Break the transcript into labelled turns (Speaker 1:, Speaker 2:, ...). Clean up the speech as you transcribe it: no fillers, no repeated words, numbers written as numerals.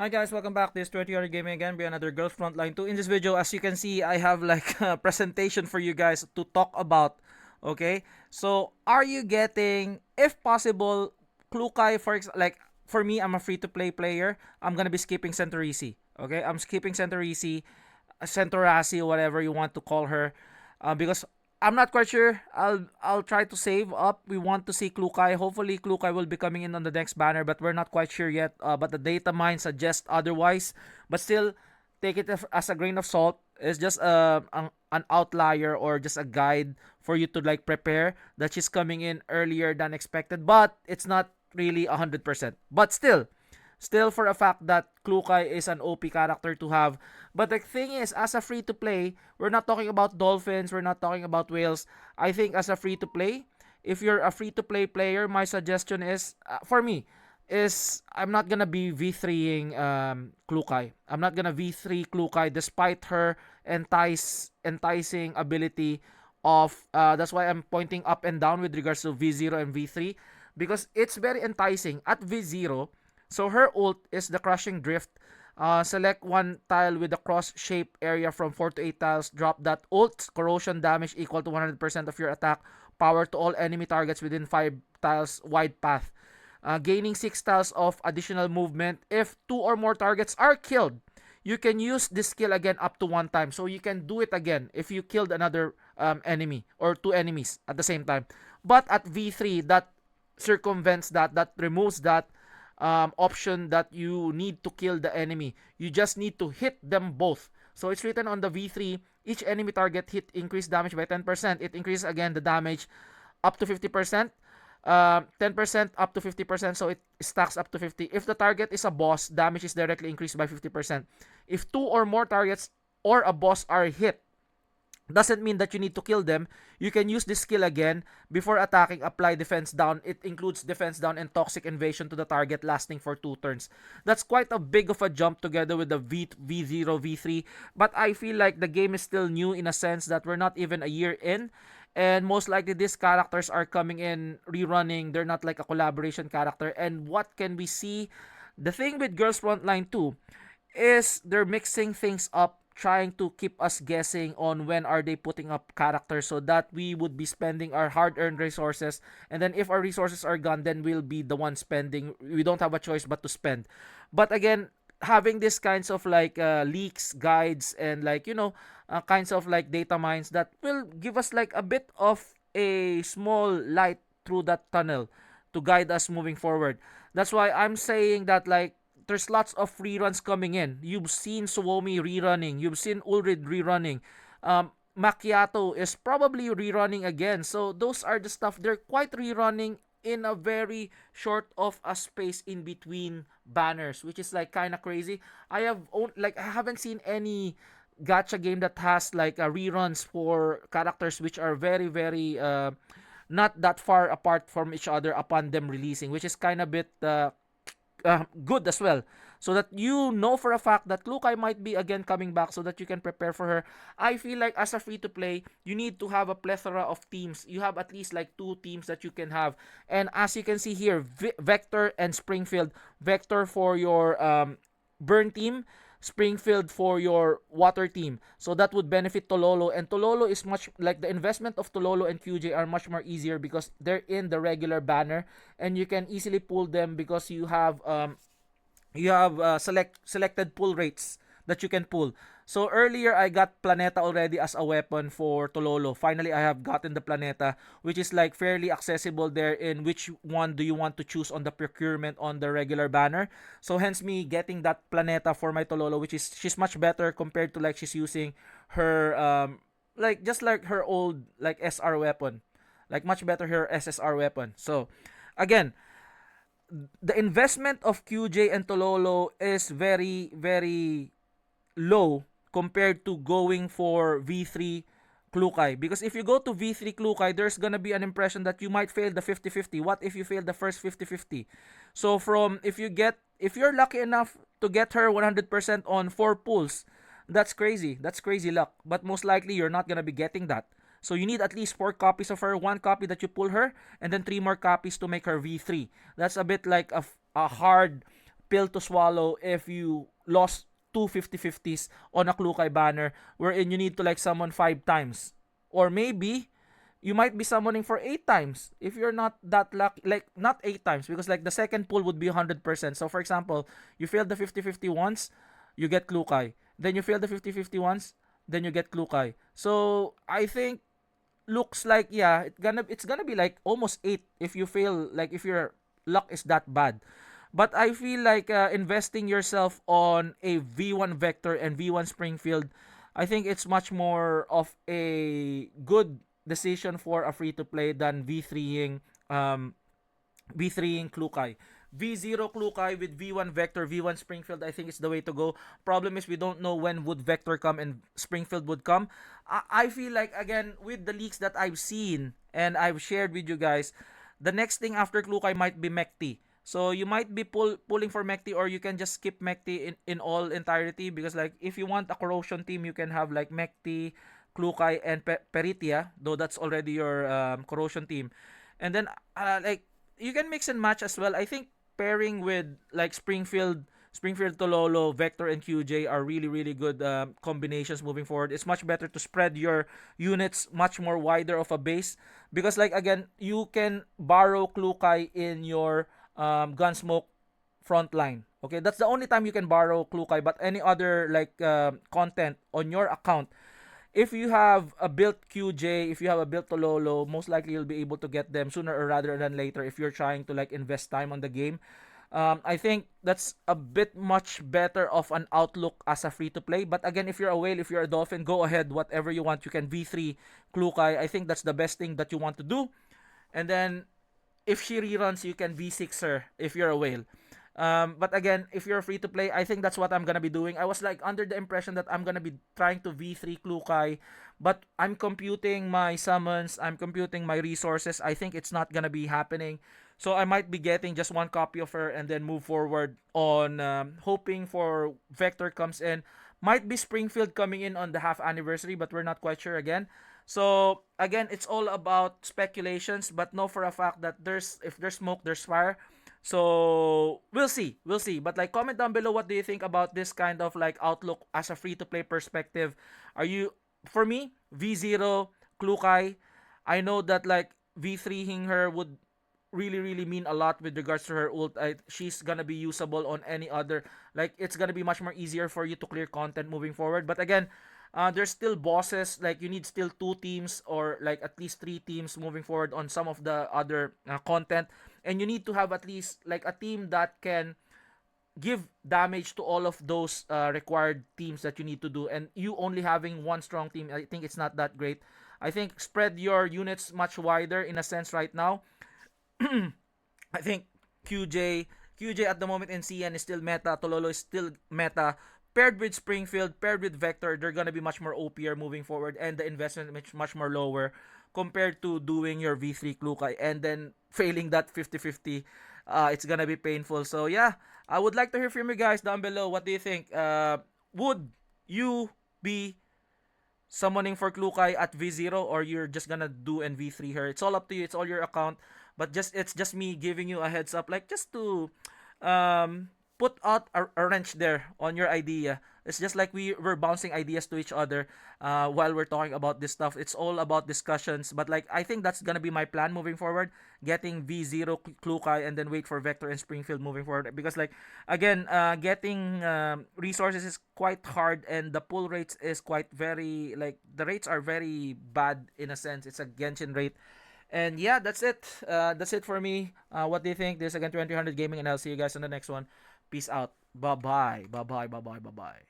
Speaker 1: Hi guys, welcome back. This is 20 Gaming again by another Girls Frontline 2. In this video, as you can see, I have like a presentation for you guys to talk about. Okay? So, are you getting, if possible, Klukay like for me, I'm a free-to-play player. I'm gonna be skipping Centurisi. Okay? I'm skipping Centurisi, Centurasi, whatever you want to call her. Because I'm not quite sure. I'll try to save up. We want to see Klukay. Hopefully, Klukay will be coming in on the next banner, but we're not quite sure yet. But the data mine suggests otherwise. But still, take it as a grain of salt. It's just an outlier or just a guide for you to like prepare that she's coming in earlier than expected. But it's not really 100%. But still for a fact that Klukay is an OP character to have. But the thing is, as a free to play, we're not talking about dolphins, we're not talking about whales. I think as a free to play, if you're a free to play player, my suggestion is, for me, is I'm not gonna be V3ing Klukay. I'm not gonna V3 Klukay despite her enticing ability of that's why I'm pointing up and down with regards to V0 and V3 because it's very enticing at V0. So her ult is the crushing drift. Select one tile with a cross shape area from 4 to 8 tiles. Drop that ult. Corrosion damage equal to 100% of your attack. Power to all enemy targets within 5 tiles wide path. Gaining 6 tiles of additional movement. If 2 or more targets are killed, you can use this skill again up to 1 time. So you can do it again if you killed another enemy or 2 enemies at the same time. But at V3, that circumvents that removes that option that you need to kill the enemy. You just need to hit them both. So it's written on the V3, each enemy target hit increase damage by 10%. It increases again the damage up to 50%. 10% up to 50%, so it stacks up to 50. If the target is a boss, damage is directly increased by 50%. If 2 or more targets or a boss are hit, doesn't mean that you need to kill them. You can use this skill again before attacking. Apply defense down. It includes defense down and toxic invasion to the target lasting for 2 turns. That's quite a big of a jump together with the V0, V3. But I feel like the game is still new in a sense that we're not even a year in. And most likely these characters are coming in rerunning. They're not like a collaboration character. And what can we see? The thing with Girls Frontline 2 is they're mixing things up, trying to keep us guessing on when are they putting up characters so that we would be spending our hard-earned resources, and then if our resources are gone, then we'll be the one spending. We don't have a choice but to spend. But again, having these kinds of like leaks, guides, and like kinds of like data mines that will give us like a bit of a small light through that tunnel to guide us moving forward. That's why I'm saying that like there's lots of reruns coming in. You've seen Suomi rerunning. You've seen Ulrid rerunning. Macchiato is probably rerunning again. So those are the stuff. They're quite rerunning in a very short of a space in between banners, which is like kind of crazy. I haven't seen any gacha game that has like reruns for characters which are very not that far apart from each other upon them releasing, which is kind of bit good as well. So that you know for a fact that Klukay might be again coming back so that you can prepare for her. I feel like as a free to play, you need to have a plethora of teams. You have at least like 2 teams that you can have. And as you can see here, Vector and Springfield. Vector for your burn team, Springfield for your water team. So that would benefit Tololo. And Tololo is much like the investment of Tololo and QJ are much more easier because they're in the regular banner and you can easily pull them because you have selected pull rates that you can pull. So earlier I got Planeta already as a weapon for Tololo. Finally I have gotten the Planeta, which is like fairly accessible there in which one do you want to choose on the procurement on the regular banner. So hence me getting that Planeta for my Tololo, which is she's much better compared to like she's using her like just like her old like SR weapon. Like much better her SSR weapon. So again, the investment of QJ and Tololo is very low compared to going for V3 Klukay. Because if you go to V3 Klukay, there's gonna be an impression that you might fail the 50-50. What if you fail the first 50-50? So from if you're lucky enough to get her 100% on 4 pulls, that's crazy. That's crazy luck. But most likely you're not gonna be getting that. So you need at least 4 copies of her, 1 copy that you pull her, and then 3 more copies to make her V3. That's a bit like a hard pill to swallow if you lost two 50-50s on a Klukay banner wherein you need to like summon 5 times. Or maybe you might be summoning for 8 times if you're not that lucky. Like, not 8 times, because like the second pull would be 100%. So, for example, you failed the 50-50 once, you get Klukay. Then you fail the 50-50 once, then you get Klukay. So, I think looks like, yeah, it's gonna be like almost 8 if you fail, like if your luck is that bad. But I feel like investing yourself on a V1 Vector and V1 Springfield, I think it's much more of a good decision for a free to play than V3ing Klukay. V0 Klukay with V1 Vector, V1 Springfield, I think is the way to go. Problem is we don't know when would Vector come and Springfield would come. I feel like, again, with the leaks that I've seen and I've shared with you guys, the next thing after Klukay might be Mekti. So you might be pulling for Mekti, or you can just skip Mekti in all entirety, because like if you want a corrosion team, you can have like Mekti, Klukay, and Peritia, though that's already your corrosion team. And then like you can mix and match as well. I think pairing with like Springfield Tololo, Vector, and QJ are really, really good combinations moving forward. It's much better to spread your units much more wider of a base, because like again, you can borrow Klukay in your Gunsmoke Frontline. Okay, that's the only time you can borrow Klukay, but any other like content on your account, if you have a built QJ, if you have a built Tololo, most likely you'll be able to get them sooner or rather than later if you're trying to like invest time on the game. I think that's a bit much better of an outlook as a free to play. But again, if you're a whale, if you're a dolphin, go ahead, whatever you want. You can V3 Klukay. I think that's the best thing that you want to do. And then if she reruns, you can V6 her if you're a whale. But again, if you're free to play, I think that's what I'm gonna be doing. I was like under the impression that I'm gonna be trying to V3 Klukay, but I'm computing my summons, I'm computing my resources. I think it's not gonna be happening. So I might be getting just one copy of her and then move forward on hoping for Vector comes in. Might be Springfield coming in on the half anniversary, but we're not quite sure again. So again, it's all about speculations, but know for a fact that if there's smoke, there's fire. So we'll see. But like, comment down below, what do you think about this kind of like outlook as a free to play perspective? Are you, for me, V0 Klukay? I know that like V3ing her would really, really mean a lot with regards to her ult. She's gonna be usable on any other, like it's gonna be much more easier for you to clear content moving forward. But again, there's still bosses, like you need still 2 teams or like at least 3 teams moving forward on some of the other content, and you need to have at least like a team that can give damage to all of those required teams that you need to do. And you only having one strong team, I think it's not that great. I think spread your units much wider in a sense right now. I think QJ at the moment in CN is still meta. Tololo is still meta. Paired with Springfield, paired with Vector, they're gonna be much more OPR moving forward, and the investment much more lower compared to doing your V3 Klukay and then failing that 50-50. It's gonna be painful. So yeah, I would like to hear from you guys down below. What do you think? Would you be summoning for Klukay at V0, or you're just gonna do and V3 her? It's all up to you. It's all your account. But it's just me giving you a heads up, like just to put out a wrench there on your idea. It's just like we're bouncing ideas to each other while we're talking about this stuff. It's all about discussions. But like, I think that's gonna be my plan moving forward. Getting V0 Klukay and then wait for Vector and Springfield moving forward. Because like, again, getting resources is quite hard, and the pull rates is quite very, like the rates are very bad in a sense. It's a Genshin rate. And yeah, that's it. That's it for me. What do you think? This is again 2000 Gaming, and I'll see you guys on the next one. Peace out. Bye bye. Bye bye. Bye bye. Bye bye.